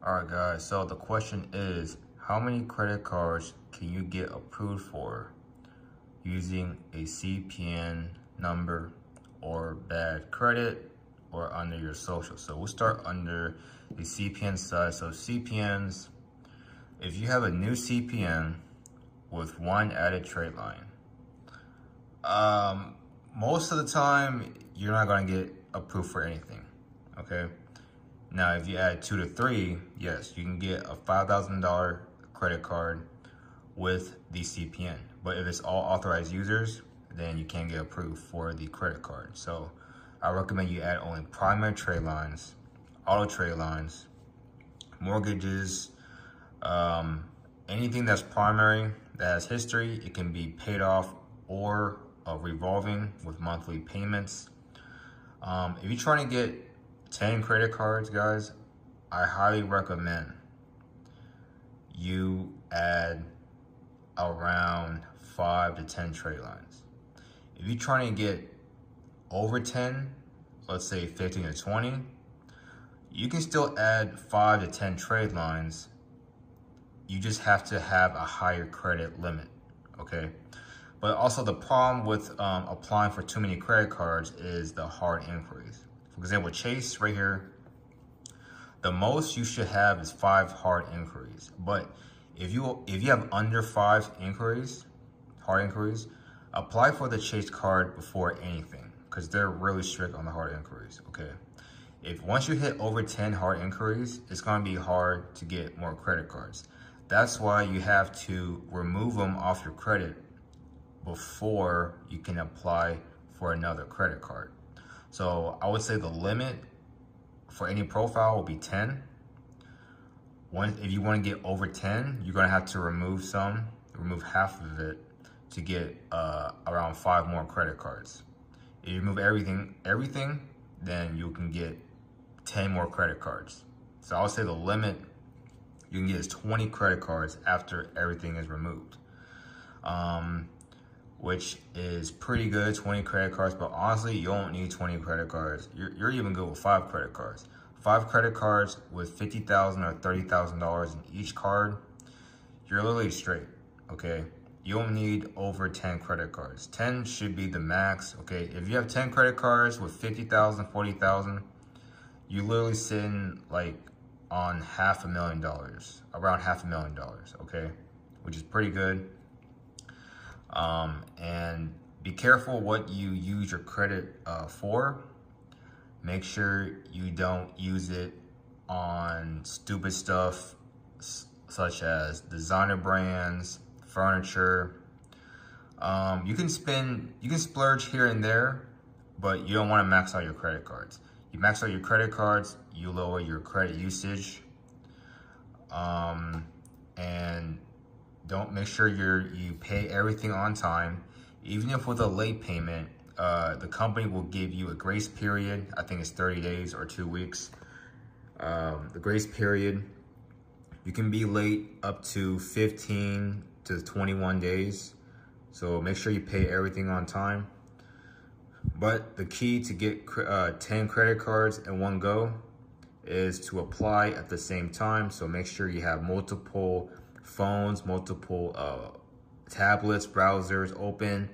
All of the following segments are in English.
All right, guys. So the question is, how many credit cards can you get approved for using a CPN number or bad credit or under your social? So we'll start under the CPN side. So CPNs, if you have a new CPN with one added trade line, most of the time you're not going to get approved for anything. Okay. Now, if you add 2 to 3, yes, you can get a $5,000 credit card with the CPN. But if it's all authorized users, then you can't get approved for the credit card. So I recommend you add only primary trade lines, auto trade lines, mortgages, anything that's primary that has history. It can be paid off or revolving with monthly payments. If you're trying to get 10 credit cards, guys, I highly recommend you add around 5 to 10 trade lines. If you're trying to get over 10, let's say 15 to 20, you can still add 5 to 10 trade lines. You just have to have a higher credit limit, okay? But also the problem with applying for too many credit cards is the hard inquiries. For example, Chase right here, the most you should have is 5 hard inquiries. But if you have under 5 inquiries, hard inquiries, apply for the Chase card before anything, because they're really strict on the hard inquiries. Okay, if once you hit over 10 hard inquiries, it's going to be hard to get more credit cards. That's why you have to remove them off your credit before you can apply for another credit card. So I would say the limit for any profile will be 10. If you want to get over 10, you're going to have to remove half of it to get around 5 more credit cards. If you remove everything, then you can get 10 more credit cards. So I would say the limit you can get is 20 credit cards after everything is removed. Which is pretty good, 20 credit cards, but honestly, you don't need 20 credit cards. You're even good with 5 credit cards. 5 credit cards with $50,000 or $30,000 in each card, you're literally straight, okay? You don't need over 10 credit cards. 10 should be the max, okay? If you have 10 credit cards with $50,000, $40,000, you literally sitting like on $500,000, around $500,000, okay? Which is pretty good. And be careful what you use your credit for. Make sure you don't use it on stupid stuff such as designer brands, furniture. You can splurge here and there, but you don't want to max out your credit cards. You max out your credit cards, you lower your credit usage, and don't make sure you pay everything on time. Even if with a late payment, the company will give you a grace period. I think it's 30 days or 2 weeks. The grace period, you can be late up to 15 to 21 days. So make sure you pay everything on time. But the key to get 10 credit cards in one go is to apply at the same time. So make sure you have multiple phones, multiple tablets, browsers open,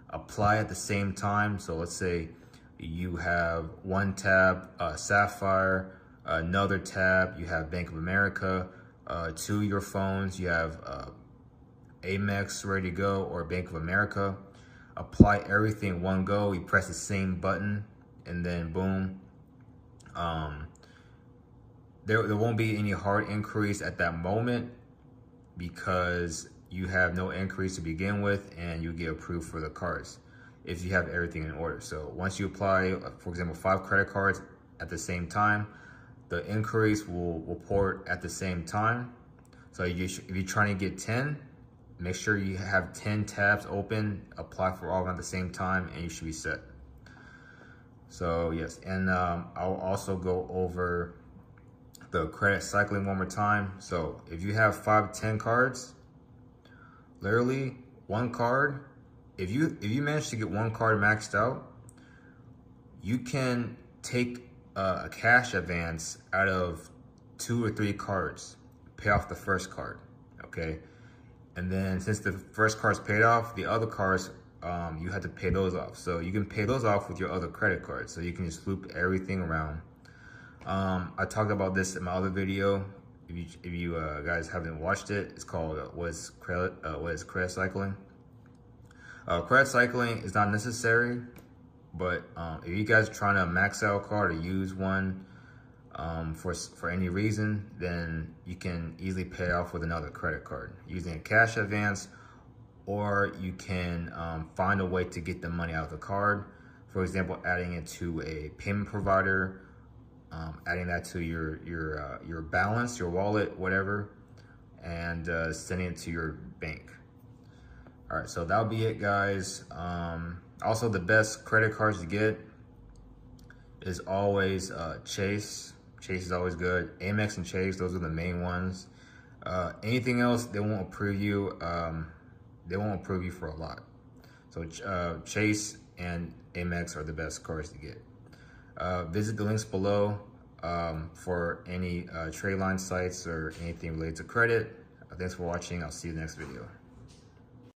apply at the same time. So let's say you have one tab, Sapphire, another tab, you have Bank of America, 2 of your phones, you have Amex ready to go or Bank of America. Apply everything in one go. You press the same button and then boom. There won't be any hard inquiries at that moment because you have no increase to begin with and you get approved for the cards if you have everything in order. So once you apply, for example, 5 credit cards at the same time, the inquiries will report at the same time. So if you're trying to get 10, make sure you have 10 tabs open, apply for all of them at the same time, and you should be set. So yes, and I'll also go over the credit cycling one more time. So if you have 5 to 10 cards, literally one card, if you manage to get one card maxed out, you can take a cash advance out of 2 or 3 cards, pay off the first card, okay? And then since the first card's paid off, the other cards, you have to pay those off. So you can pay those off with your other credit cards. So you can just loop everything around. I talked about this in my other video. If you guys haven't watched it, it's called what is credit cycling. Credit cycling is not necessary, but if you guys are trying to max out a card or use one for any reason, then you can easily pay off with another credit card using a cash advance, or you can find a way to get the money out of the card. For example, adding it to a payment provider, adding that to your balance, your wallet, whatever, and sending it to your bank. All right, so that'll be it, guys. Also, the best credit cards to get is always Chase. Chase is always good. Amex and Chase, those are the main ones. Anything else, they won't approve you. They won't approve you for a lot. So Chase and Amex are the best cards to get. Visit the links below for any trade line sites or anything related to credit. Thanks for watching. I'll see you in the next video.